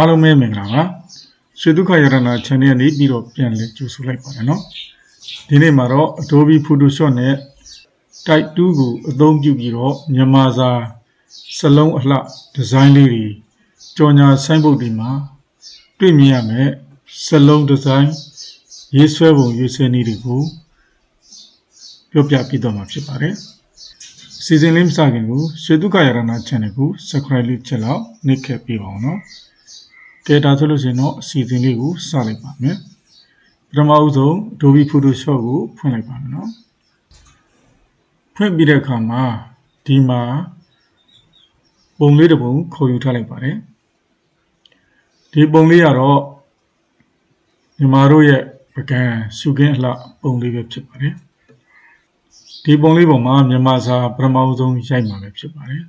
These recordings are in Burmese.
အားလုံးပဲမင်္ဂလာပါရွှေဒုက္ခရတနာ channel လေးပြီးတော့ပြန်လည်ကြိုဆိုလိုက်ပါတယ်နော်ဒီနေ့မှာတော့ Adobe Photoshop နဲ့ Type 2ကိုအသုံးပြုပြီးတော့မြန်မာစာစလုံးအလှဒီဇိုင်းလေးတွေကြော်ညာဆိုင်းဘုတ်တွေမှာတွေ့မြင်ရမယ်စလုံးဒီဇိုင်းရေးဆွဲပုံရေးဆွဲနည်းတွေကိုပြောပြပြတော့မှာဖြစ်ပါတယ်စီစဉ်လေးမစခင်ကိုရွှေဒုက္ခရတနာ channel ကို subscribe လုပ်ချက်လောက်နှိပ်ခဲ့ပေးပါအောင်နော်ကဲဒါဆိုလို့ရှိရင်တော့အစီအစဉ်လေးကိုစလိုက်ပါမယ်ပထမဦးဆုံး Adobe Photoshop ကိုဖွင့်လိုက်ပါမယ်နော်ဖွင့်ပြီးတဲ့အခါမှာဒီမှာပုံလေးတစ်ပုံခေါ်ယူထားလိုက်ပါတယ်ဒီပုံလေးကတော့မြန်မာတို့ရဲ့ပကံရှုခင်းအလှပုံလေးပဲဖြစ်ပါတယ်ဒီပုံလေးပေါ်မှာမြန်မာစာပထမဦးဆုံးရိုက်မှာပဲဖြစ်ပါတယ်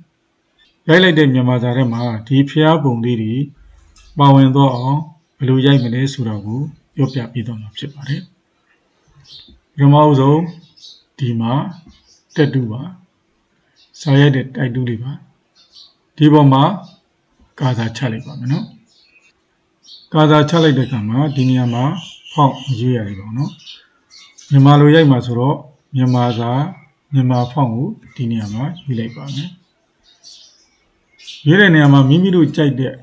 ရိုက်လိုက်တဲ့မြန်မာစာထဲမှာဒီဖျားပုံလေးတွေပါဝင်တော့အောင်ဘယ်လိုရိုက်မလဲဆိုတာကိုပြောပြပေးတော့မှာဖြစ်ပါတယ်ပထမဦးဆုံးဒီမှာတက်တူပါစာရိုက်တဲ့တိုက်တူလေးပါဒီပေါ်မှာကာစာချလိုက်ပါမယ်နော်ကာစာချလိုက်တဲ့အခါမှာဒီနေရာမှာဖောင့်ရေးရတယ်ပေါ့နော်မြန်မာလိုရိုက်မှာဆိုတော့မြန်မာစာမြန်မာဖောင့်ကိုဒီနေရာမှာရေးလိုက်ပါမယ်ရေးတဲ့နေရာမှာမိမိတို့ကြိုက်တဲ့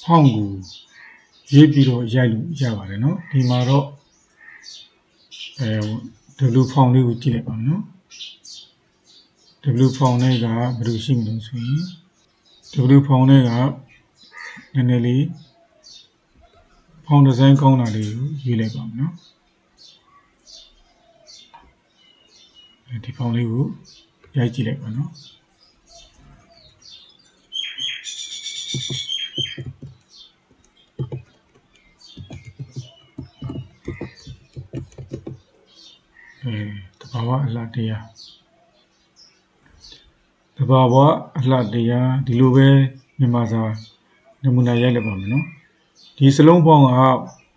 ဖောင့်ကိုရေးပြီးတော့ရိုက်လို့ရပါတယ်နော်ဒီမှာတော့W ဖောင့်လေးကိုကြည့်လိုက်ပါမယ်နော် W ဖောင့်လေးကဘယ်လိုရှိမလဲဆိုရင် W ဖောင့်လေးကနည်းနည်းလေးဖောင့်ဒီဇိုင်းကောင်းတာလေးကိုရေးလိုက်ပါမယ်နော်ဒီဖောင့်လေးကိုရိုက်ကြည့်လိုက်ပါနော်တဘာဝအလှတရားတဘာဝအလှတရားဒီလိုပဲမြန်မာစာနမူနာရိုက်လိုက်ပါမယ်နော်ဒီစလုံးပေါင်းက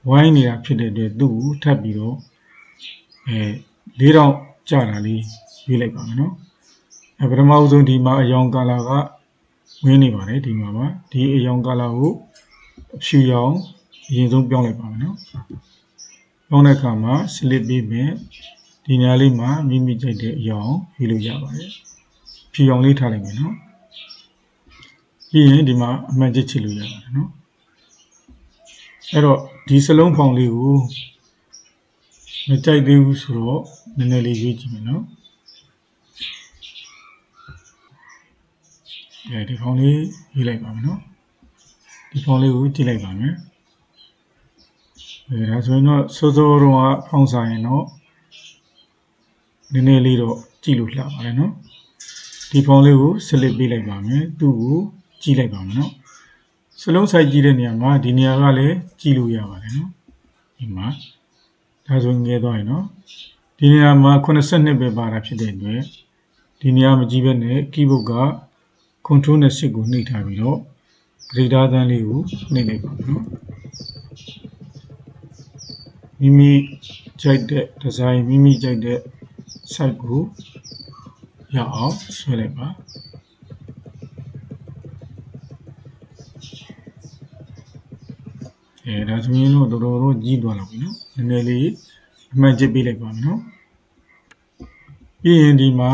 ဝိုင်းနေတာဖြစ်တဲ့အတွက်သူ့ကိုထပ်ပြီးတော့4000ကျတာလေးရွေးလိုက်ပါမယ်နော်ပထမဦးဆုံးဒီမှာအယောင်ကာလာကဝင်းနေပါတယ်ဒီမှာပါဒီအယောင်ကာလာကိုအဖြူရောင်အရင်ဆုံးပြောင်းလိုက်ပါမယ်နော်ပြောင်းတဲ့အခါမှာ slip ပေးမယ်ဒီနေရာလေးမှာမိမိကြိုက်တဲ့အယောင်ရွေးလို့ရပါတယ်ဖြူရောင်လေးထားလိုက်မယ်နော်ပြီးရင်ဒီမှာအမှန်ချစ်ချစ်လို့ရပါတယ်နော်အဲ့တော့ဒီစလုံးဖောင်လေးကိုမကြိုက်သေးဘူးဆိုတော့နည်းနည်းလေးရွေးကြည့်မယ်နော်ဒီဖောင်လေးရွေးလိုက်ပါမယ်နော်ဒီဖောင်လေးကိုကြည့်လိုက်ပါမယ်ဒါဆိုရင်တော့စိုးစိုးတော့ဖောင်ဆိုင်ရင်တော့နည်းနည်းလေးတော့ကြည့်လို့လှပါတယ်နော်ဒီဖောင်လေးကိုဆလစ်ပေးလိုက်ပါမယ်သူ့ကိုကြည့်လိုက်ပါမယ်နော်စလုံးဆိုင်ကြည့်တဲ့နေရာမှာဒီနေရာကလည်းကြည့်လို့ရပါတယ်နော်ဒီမှာဒါဆိုငယ်သွားရင်နော်ဒီနေရာမှာ82ပဲပါတာဖြစ်တဲ့အတွက်ဒီနေရာမကြည့်ဘဲနဲ့ keyboard က control နဲ့ shift ကိုနှိပ်ထားပြီးတော့ greater than လေးကိုနှိပ်လိုက်ပါမယ်နော်မိမိကြိုက်တဲ့ design မိမိကြိုက်တဲ့ site ကိုရအောင်ဆွဲလိုက်ပါဒါဆိုရင်တော့တော်တော်ကြီးသွားတော့ပြီနော်နည်းနည်းလေးအမှန်ချစ်ပေးလိုက်ပါမယ်နော်ပြီးရင်ဒီမှာ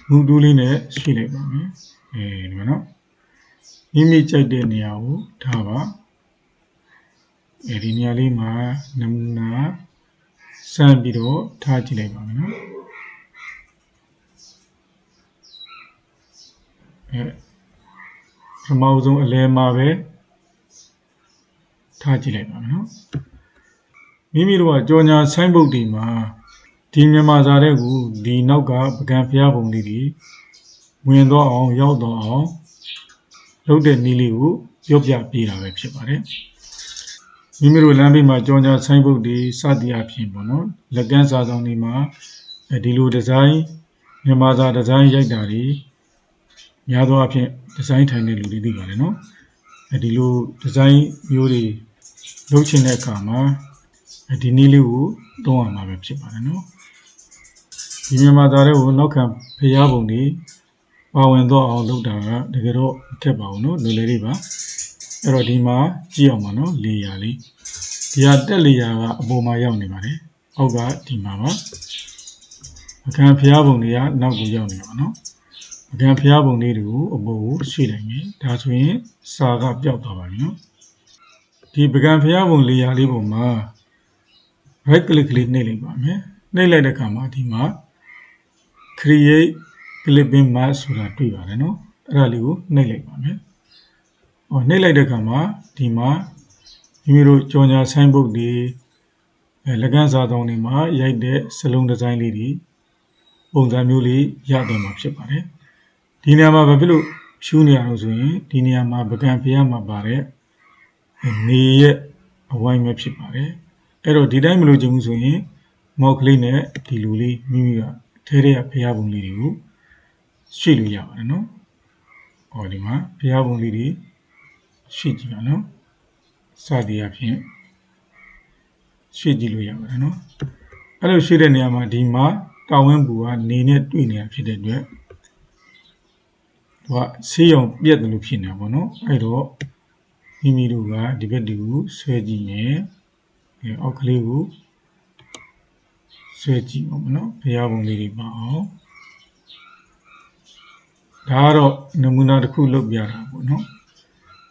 မူတူးလေးနဲ့ရွှေ့လိုက်ပါမယ်ဒီမှာနော်မိမိကြိုက်တဲ့နေရာကိုထားပါဒီနေရာလေးမှာနမူနာစမ်းပြီးတော့ထားကြည့်လိုက်ပါမယ်နော်ပထမဆုံးအလဲမှာပဲထားကြည့်လိုက်ပါမယ်နော်မိမိတို့ကကြော်ညာဆိုင်းဘုတ်တွေမှာဒီမြန်မာစာတဲ့ကိုဒီနောက်ကပကံဖျားပုံလေးတွေဝင်တော့အောင်ရောက်တော့အောင်လုပ်တဲ့နည်းလေးကိုပြောပြပေးတာပဲဖြစ်ပါတယ်မိမိတို့လမ်းဘေးမှာကြော်ညာဆိုင်းဘုတ်တွေစသည်အဖြစ်ပေါ့နော်လက်ကမ်းစာဆောင်တွေမှာဒီလိုဒီဇိုင်းမြန်မာစာဒီဇိုင်းရိုက်တာတွေများသောအားဖြင့်ဒီဇိုင်းထိုင်တဲ့လူတွေသိပါတယ်နော်ဒီလိုဒီဇိုင်းမျိုးတွေလုပ်ချင်တဲ့အခါမှာဒီနည်းလေးကိုသုံးရမှာပဲဖြစ်ပါတယ်နော်ဒီမြန်မာသားတွေကိုနောက်ခံဖျားပုံတွေပါဝင်တော့အောင်လုပ်တာကတကယ်တော့ခက်ပါဘူးနော်လွယ်လေးတွေပါ အဲ့တော့ဒီမှာကြည့်အောင်ပါနော်လေယာလေးဒီဟာတက်လေယာကအပေါ်မှာရောက်နေပါတယ်အောက်ကဒီမှာပါပကံဖျားပုံတွေကနောက်ကိုရောက်နေပါနော်ပကံဖျားပုံလေးတွေကိုအပေါ်ကိုရွှေ့လိုက်မယ်ဒါဆိုရင်စာကပျောက်သွားပါပြီနော်ဒီပကံဖျားပုံလေယာလေးပုံမှာ right click လေးနှိပ်လိုက်ပါမယ်နှိပ်လိုက်တဲ့အခါမှာဒီမှာ create clipping mask ဆိုတာတွေ့ပါတယ်နော်အဲ့ဒါလေးကိုနှိပ်လိုက်ပါမယ်နှိပ်လိုက်တဲ့အခါမှာဒီမှာမိမိတို့ကြော်ညာဆိုင်းဘုတ်တွေလက်ကမ်းစာတောင်းတွေမှာရိုက်တဲ့စလုံးဒီဇိုင်းလေးတွေပုံစံမျိုးလေးရတော့မှာဖြစ်ပါတယ်ဒီနေရာမှာဘာဖြစ်လို့ဖြူးနေရအောင်ဆိုရင်ဒီနေရာမှာပကံဖျားမှာပါတဲ့နေရဲ့အဝိုင်းပဲဖြစ်ပါတယ်အဲ့တော့ဒီတိုင်းမလို့ချင်ဘူးဆိုရင်မောက်ကလေးနဲ့ဒီလူလေးမိမိကထဲထဲကဖျားပုံလေးတွေကိုရွှေ့လို့ရပါတယ်နော်ဒီမှာဖျားပုံလေးတွေရွှေ့ကြည့်ပါနော်စသည်အဖြစ်ရွှေ့ကြည့်လို့ရပါတယ်နော်အဲ့လိုရွှေ့တဲ့နေရာမှာဒီမှာတာဝင်းပူကနေနဲ့တွေ့နေတာဖြစ်တဲ့အတွက်သူကဆေးရုံပြက်တယ်လို့ဖြစ်နေတာပေါ့နော်အဲ့တော့မိမိတို့ကဒီဘက်ဒီကိုဆွဲကြည့်ရင်အောက်ကလေးကိုဆွဲကြည့်ပါမယ်နော်ဖျားပုံလေးတွေပါအောင်ဒါကတော့နမူနာတစ်ခုလုပ်ပြတာပေါ့နော်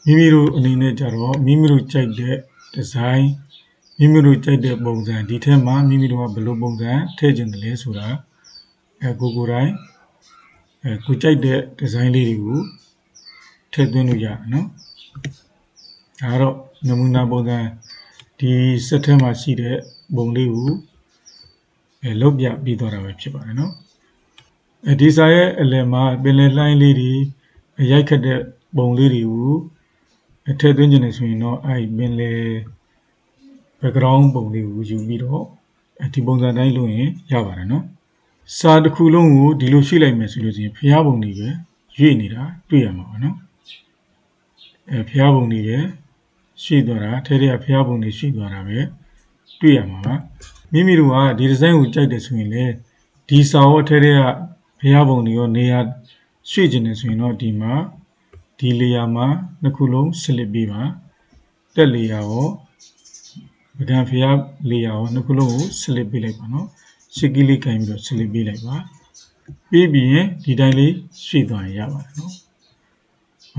မိမိတို့အနေနဲ့ကြတော့မိမိတို့ကြိုက်တဲ့ဒီဇိုင်းမိမိတို့ကြိုက်တဲ့ပုံစံဒီထဲမှာမိမိတို့ကဘယ်လိုပုံစံထည့်ခြင်းတလဲဆိုတာကိုယ်တိုင်းကိုကြိုက်တဲ့ဒီဇိုင်းလေးတွေကိုထည့်သွင်းလို့ရတယ်နော်ဒါတော့နမူနာပုံစံဒီစက်ထဲမှာရှိတဲ့ပုံလေးကိုလုပ်ပြပြီးတော့တာပဲဖြစ်ပါတယ်နော်ဒီစာရဲ့အလယ်မှာပင်လယ်လှိုင်းလေးတွေရိုက်ခတ်တဲ့ပုံလေးတွေကိုထည့်သွင်းခြင်းနဲ့ဆိုရင်တော့ပင်လယ် background ပုံလေးကိုယူပြီးတော့ဒီပုံစံတိုင်းလုပ်ရင်ရပါတယ်နော်စာတစ်ခုလုံးကိုဒီလိုရွှေ့လိုက်မယ်ဆိုလို့ရှိရင်ဖျားပုံတွေပဲရွေ့နေတာတွေ့ရမှာပါနော်ဖျားပုံတွေပဲရွှေ့သွားတာထဲထဲကဖျားပုံတွေရွှေ့သွားတာပဲတွေ့ရမှာပါမိမိတို့ကဒီဒီဇိုင်းကိုကြိုက်တယ်ဆိုရင်လေဒီစာရောထဲထဲကဖျားပုံတွေရောနေရာရွှေ့ခြင်းနဲ့ဆိုရင်တော့ဒီမှာဒီလေယာမှာနှစ်ခုလုံး select ပေးပါတက်လေယာရောပကံဖျားလေယာရောနှစ်ခုလုံးကို select ပေးလိုက်ပါနော်ရှစ်ကီလေးကင်ပြီးတော့ select ပေးလိုက်ပါပြီးပြီးရင်ဒီတိုင်းလေးရွှေ့သွားရင်ရပါတယ်နော်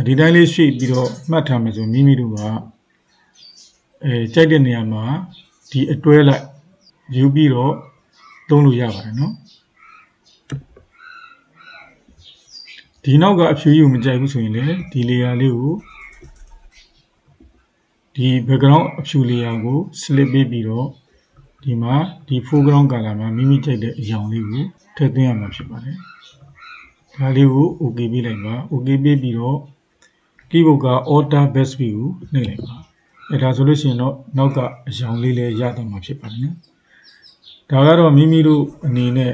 ဒီတိုင်းလေးရွှေ့ပြီးတော့မှတ်ထားမယ်ဆိုမိမိတို့ကကြိုက်တဲ့နေရာမှာဒီအတွဲလိုက်ယူပြီးတော့သုံးလို့ရပါတယ်နော်ဒီနောက်ကအဖြူကြီးကိုမကြိုက်ဘူးဆိုရင်လည်းဒီလေယာလေးကိုဒီ background အဖြူလေယာကို select ပေးပြီးတော့ဒီမှာဒီ foreground color မှာမိမိကြိုက်တဲ့အရောင်လေးကိုထည့်သွင်းရမှာဖြစ်ပါတယ်ဒါလေးကို okay ပေးလိုက်ပါ okay ပေးပြီးတော့ keyboard က Alt Backspace ကိုနှိပ်လိုက်ပါဒါဆိုလို့ရှိရင်တော့နောက်ကအရောင်လေးလည်းရတော့မှာဖြစ်ပါတယ်နော်ဒါကတော့မိမိတို့အနေနဲ့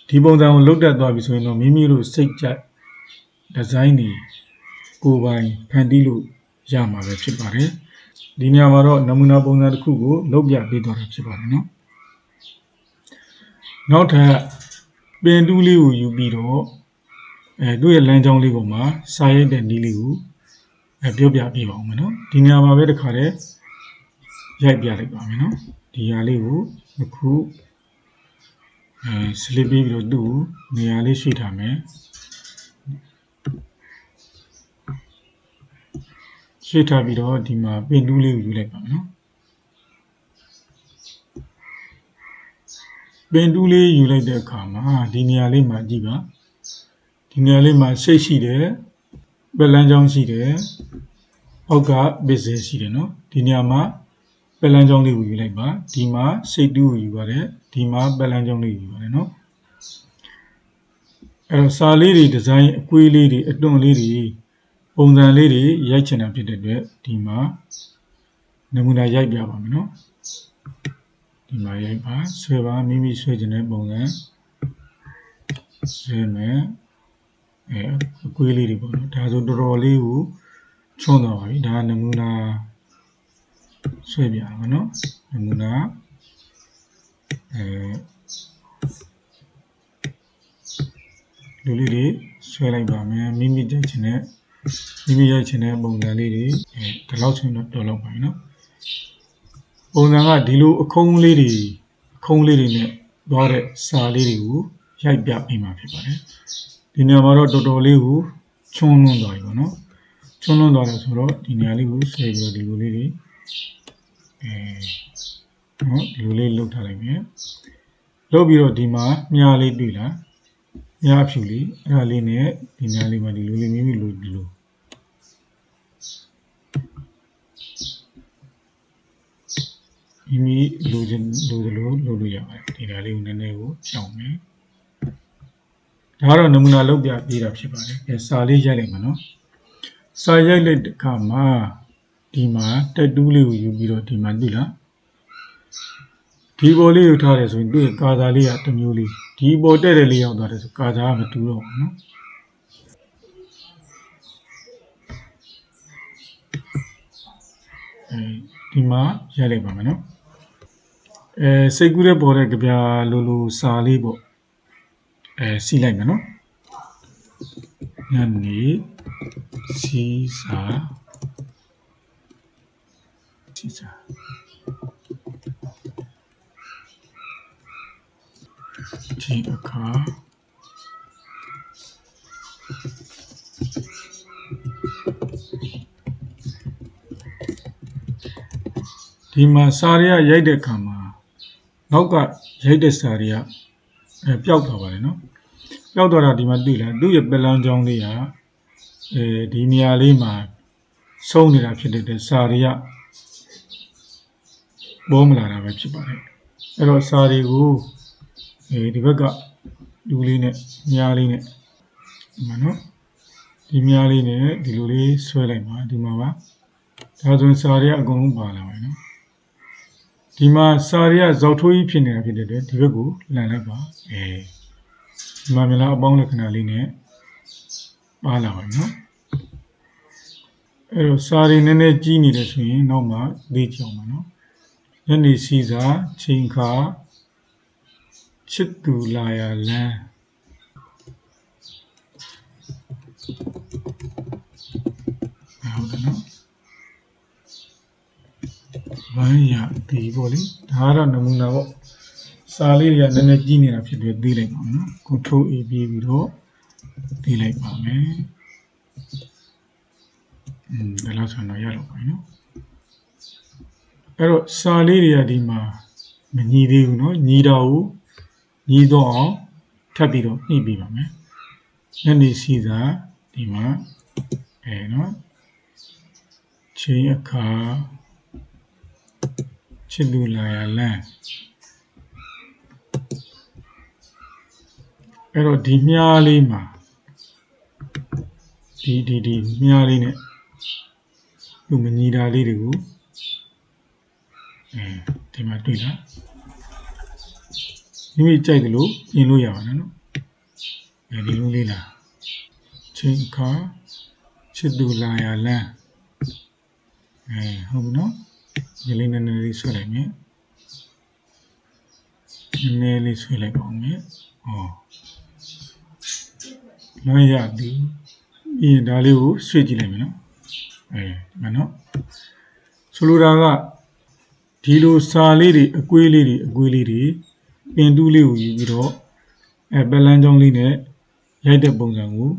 ဒီပုံစံကိုလုပ်တတ်သွားပြီဆိုရင်တော့မိမိတို့စိတ်ကြိုက်ဒီဇိုင်းတွေကိုယ်ပိုင်ဖန်တီးလို့ရမှာပဲဖြစ်ပါတယ်ဒီနေရာမှာတော့နမူနာပုံစံတစ်ခုကိုလုပ်ပြပေးသွားတာဖြစ်ပါတယ်နော်နောက်ထပ်ပင်တူးလေးကိုယူပြီးတော့သူ့ရဲ့လမ်းကြောင်းလေးပေါ်မှာစာရိုက်တဲ့နည်းလေးကိုပြောပြပြပါဦးမယ်နော်ဒီနေရာမှာပဲတစ်ခါတည်းရိုက်ပြလိုက်ပါမယ်နော်ဒီဟာလေးကိုအခုselect ပြီးတော့သူ့နေရာလေးရှိထားမယ်ရှေ့ထားပြီးတော့ဒီမှာပင်တူးလေးကိုယူလိုက်ပါမယ်နော်ပင်တူးလေးယူလိုက်တဲ့အခါမှာဒီနေရာလေးမှာကြည့်ပါဒီနေရာလေးမှာရှိတ်ရှိတယ်ပက်လန်းချောင်းရှိတယ်အောက်ကပစ်စဲရှိတယ်နော်ဒီနေရာမှာပက်လန်းချောင်းလေးကိုယူလိုက်ပါဒီမှာရှိတ်တူးကိုယူပါတယ်ဒီမှာပက်လန်းချောင်းလေးကိုယူပါတယ်နော်အဲ့တော့စာလေးတွေဒီဇိုင်းအကွေးလေးတွေအတွန်းလေးတွေပုံစံလေးတွေရိုက်ချင်တာဖြစ်တဲ့အတွက်ဒီမှာနမူနာရိုက်ပြပါမယ်နော်ဒီမှာရိုက်ပါဆွဲပါမိမိဆွဲချင်တဲ့ပုံစံဆွဲမယ်အကွေးလေးတွေပေါ့နော်ဒါဆိုတော်တော်လေးကိုချွန်းသွားပါပြီဒါနမူနာဆွဲပြပါမယ်နော်နမူနာလူလေးတွေဆွဲလိုက်ပါမယ်မိမိကြိုက်ချင်တဲ့ မိမိရိုက်ချင်တဲ့ပုံစံလေးတွေဒီလောက်ဆိုရင်တော့တော်လောက်ပါပြီနော်ပုံစံကဒီလိုအခုံးလေးတွေနဲ့သွားတဲ့စာလေးတွေကိုရိုက်ပြပေးမှာဖြစ်ပါတယ်ဒီနေရာမှာတော့တော်တော်လေးကိုချွန်းလွန်းသွားပြီပေါ့နော်ချွန်းလွန်းသွားတယ်ဆိုတော့ဒီနေရာလေးကိုဆွဲပြီးတော့ဒီလိုလေးတွေနော်ဒီလိုလေးလုပ်ထားလိုက်မယ်လုပ်ပြီးတော့ဒီမှာမြားလေးတွေ့လားမြားဖြူလေးအဲ့ဒါလေးနဲ့ဒီမြားလေးမှာဒီလိုလေးမိမိလိုဒီလိုမိမိလိုချင်လိုလုပ်လို့ရပါတယ်ဒီဓာတ်လေးကိုနည်းနည်းကိုဖြောင်းမယ်ဒါကတော့နမူနာလုပ်ပြပေးတာဖြစ်ပါတယ်စာလေးရိုက်လိုက်မှာနော်စာရိုက်လိုက်တဲ့အခါမှာဒီမှာတက်တူးလေးကိုယူပြီးတော့ဒီမှာတွေ့လားဒီပေါ်လေးကိုထားတယ်ဆိုရင်သူ့ကာသာလေးကတစ်မျိုးလေးဒီပေါ်တက်တဲ့လေးရောက်သွားတယ်ဆိုကာသာကမတူတော့ဘူးနော်ဒီမှာရိုက်လိုက်ပါမယ်နော်စိတ်ကူးတဲ့ပေါ်တဲ့ကြပြလိုစာလေးပေါ့စီးလိုက်မယ်နော်ညနေစီစာဒီအခါဒီမှာစာရီရိုက်တဲ့အခါမှာနောက်ကရိုက်တဲ့စာရီပျောက်သွားပါတယ်နော်ပျောက်သွားတာဒီမှာတွေ့လားသူ့ရဲ့ပလန်းချောင်းလေးကဒီနေရာလေးမှာဆုံးနေတာဖြစ်တဲ့စာရီပေါ်မလာတာပဲဖြစ်ပါတယ်အဲ့တော့စာရီကိုဒီဘက်ကလူလေးနဲ့မြားလေးနဲ့ဒီမှာနော်ဒီမြားလေးနဲ့ဒီလိုလေးဆွဲလိုက်ပါဒီမှာပါဒါဆိုရင်စာရီအကုန်လုံးပါလာပါနော်ဒီမှာစာရီဇောက်ထိုးကြီးဖြစ်နေတာဖြစ်တဲ့အတွက်ဒီဘက်ကိုလန်လိုက်ပါဒီမှာမြလားအပေါင်းလက္ခဏာလေးနဲ့ပါလာပါနော်အဲ့တော့စာရီနည်းနည်းကြီးနေတယ်ဆိုရင်နောက်မှသိကြအောင်ပါနော်ညနေစီစာချိန်ခါချစ်သူလာရလန်းဟုတ်တယ်နော်ဝမ်းရဒီပေါ့လေဒါကတော့နမူနာပေါ့စာလေးတွေကနည်းနည်းကြီးနေတာဖြစ်ပြီးသိလိုက်ပါနော် Ctrl A ပြီးတော့သိလိုက်ပါမယ်ဒါလောက်ဆိုတော့ရတော့ပါနော်အဲ့တော့စာလေးတွေကဒီမှာမညီသေးဘူးနော်ညီတာကိုညီတော့အောင်ထပ်ပြီးတော့နှိပ်ပေးပါမယ်ညနေစီစာဒီမှာနော်ချိန်အခါချစ်သူလာရလန်းအဲ့တော့ဒီမြားလေးမှာဒီမြားလေးနဲ့သူမညီတာလေးတွေကိုဒီမှာတွေ့လားမိမိကြိုက်တယ်လို့ပြင်လို့ရပါတယ်နော်ဒီလိုလေးလားချိန်ခါချစ်သူလာရလန်းဟုတ်ပြီနော်ဒီလေးနည်းနည်းလေးဆွဲလိုက်မယ်နည်းနည်းလေးဆွဲလိုက်ပါဦးမယ်လွန်ရသည်ပြီးရင်ဒါလေးကိုဆွဲကြည့်လိုက်မယ်နော်ဒီမှာနော်ဆိုလိုတာကဒီလိုစာလေးတွေအကွေးလေးတွေပင်တူးလေးကိုယူပြီးတော့ပလန်းချောင်းလေးနဲ့ရိုက်တဲ့ပုံစံကို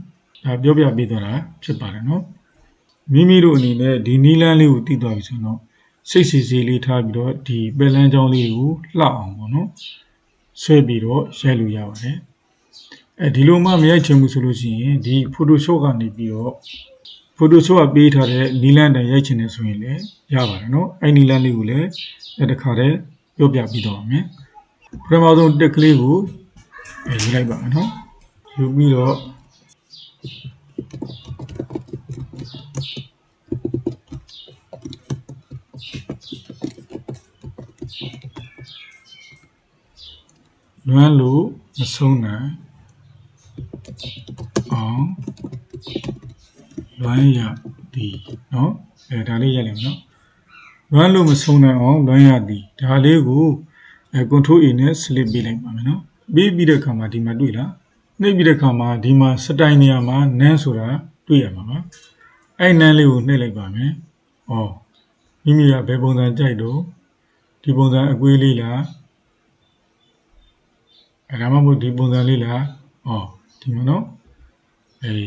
ဒါပြောပြပေးသွားတာဖြစ်ပါတယ်နော်မိမိတို့အနေနဲ့ဒီနီလန်းလေးကိုတည်သွားပြီဆိုတော့စိတ်စီလေးထားပြီးတော့ဒီပလန်းချောင်းလေးကိုလှအောင်ပေါ့နော်ဆွဲပြီးတော့ရိုက်လို့ရပါတယ်ဒီလိုမှမရိုက်ချင်ဘူးဆိုလို့ရှိရင်ဒီ Photoshop ကနေပြီးတော့ Photoshop ကပေးထားတဲ့နီလန်းတိုင်ရိုက်ချင်တယ်ဆိုရင်လည်းရပါတယ်နော်အဲ့နီလန်းလေးကိုလည်းတစ်ခါတည်းပြောပြပြီးတော့မယ်ပထမဆုံးတက်ကလေးကိုယူလိုက်ပါမယ်နော်ယူပြီးတော့လွမ်းလို့မဆုံးနိုင်အောင်လွမ်းရသည်နော်ဒါလေးရိုက်လိုက်မယ်နော်လွမ်းလို့မဆုံးနိုင်အောင်လွမ်းရသည်ဒါလေးကိုCtrl A နဲ့ slip ပေးလိုက်ပါမယ်နော်ပြီးတဲ့အခါမှာဒီမှာတွေ့လားနှိပ်ပြီးတဲ့အခါမှာဒီမှာစတိုင်နေရာမှာနန်းဆိုတာ တွေ့ရမှာပါအဲ့နန်းလေးကိုနှိပ်လိုက်ပါမယ်ဩမိမိကဘယ်ပုံစံကြိုက်တော့ဒီပုံစံအကွေးလေးလားဒါမှမဟုတ်ဒီပုံစံလေးလားဒီမှာနော်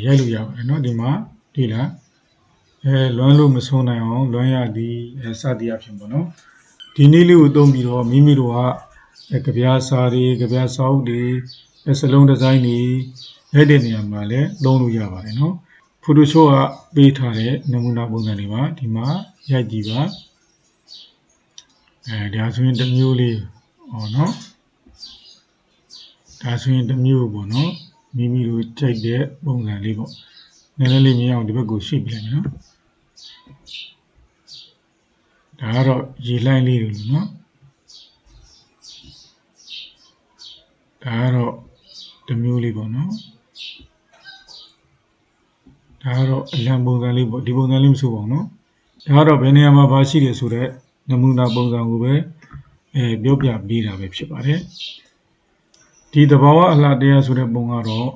ရိုက်လို့ရပါတယ်နော်ဒီမှာဒီလားလွမ်းလို့မဆုံးနိုင်အောင်လွမ်းရသည်စသည်အဖြစ်ပေါ့နော်ဒီနည်းလေးကိုသုံးပြီးတော့မိမိတို့ကကြပြားစာတွေကြပြားစာအုပ်တွေစလုံးဒီဇိုင်းတွေရိုက်တဲ့နေရာမှာလည်းသုံးလို့ရပါတယ်နော် Photoshop ကပေးထားတဲ့နမူနာပုံစံတွေပါဒီမှာရိုက်ကြည့်ပါဒါဆိုရင်တစ်မျိုးလေးနော်ဒါဆိုရင်တစ်မျိုးပေါ့နော်မိမိတို့ကြိုက်တဲ့ပုံစံလေးပေါ့နည်းနည်းလေးမြင်အောင်ဒီဘက်ကိုရှေ့ပြလိုက်မယ်နော်ဒါကတော့ရေလိုင်းလေးတွေနော်ဒါကတော့တစ်မျိုးလေးပေါ့နော်ဒါကတော့အလံပုံစံလေးပေါ့ဒီပုံစံလေးမဆိုပါဘူးနော်ဒါကတော့ဘယ်နေရာမှာပါရှိတယ်ဆိုတော့နမူနာပုံစံကိုပဲပြောပြပေးတာပဲဖြစ်ပါတယ်ဒီသဘာဝအလှတရားဆိုတဲ့ပုံကတော့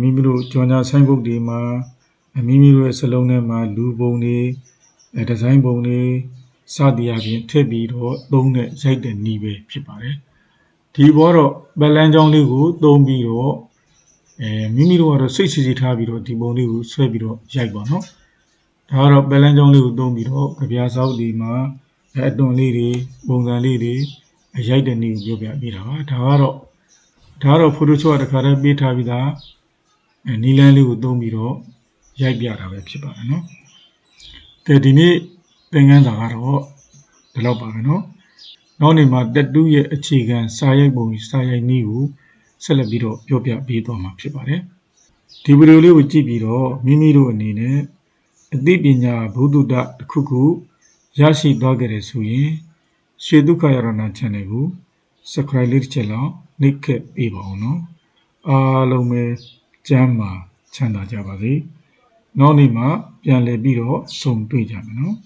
မိမိတို့ကြော်ညာဆိုင်ဘုတ်တွေမှာမိမိတို့ရဲ့စလုံးထဲမှာလူပုံတွေဒီဇိုင်းပုံတွေစသည်အပြင်ထည့်ပြီးတော့သုံးတဲ့ရိုက်တဲ့နည်းပဲဖြစ်ပါတယ်ဒီဘောတော့ပလန်းချောင်းလေးကိုသုံးပြီးတော့မိမိတို့ကတော့စိတ်စီထားပြီးတော့ဒီပုံလေးကိုဆွဲပြီးတော့ရိုက်ပါနော်ဒါကတော့ပလန်းချောင်းလေးကိုသုံးပြီးတော့ကြပြားစောက်ဒီမှာအတွန်လေးတွေပုံစံလေးတွေရိုက်တဲ့နည်းကိုပြောပြပေးတာပါဒါကတော့ Photoshop ကတခါတည်းပေးထားပြီးသားနီလန်းလေးကိုသုံးပြီးတော့ရိုက်ပြတာပဲဖြစ်ပါတယ်နော်ကဲဒီနေ့သင်ခန်းစာကတော့ဒီလောက်ပါပဲနော်နောက်နေ့မှာတက်တူးရဲ့အခြေခံစာရိုက်ပုံစာရိုက်နည်းကိုဆက်လက်ပြီးတော့ပြောပြပေးသွားမှာဖြစ်ပါတယ်ဒီဗီဒီယိုလေးကိုကြည့်ပြီးတော့မိမိတို့အနေနဲ့အသိပညာဘုဒ္ဓတစ်ခုခုရရှိသွားကြတယ်ဆိုရင်ရွှေဒုက္ခရတနာ channel ကို subscribe လေးတစ်ချက်လောက်နှိပ်ခဲ့ပေးပါဦးနော်အားလုံးပဲကျမ်းမာချမ်းသာကြပါစေနောက်နေ့မှာပြန်လည်ပြီးတော့ဆုံတွေ့ကြမယ်နော်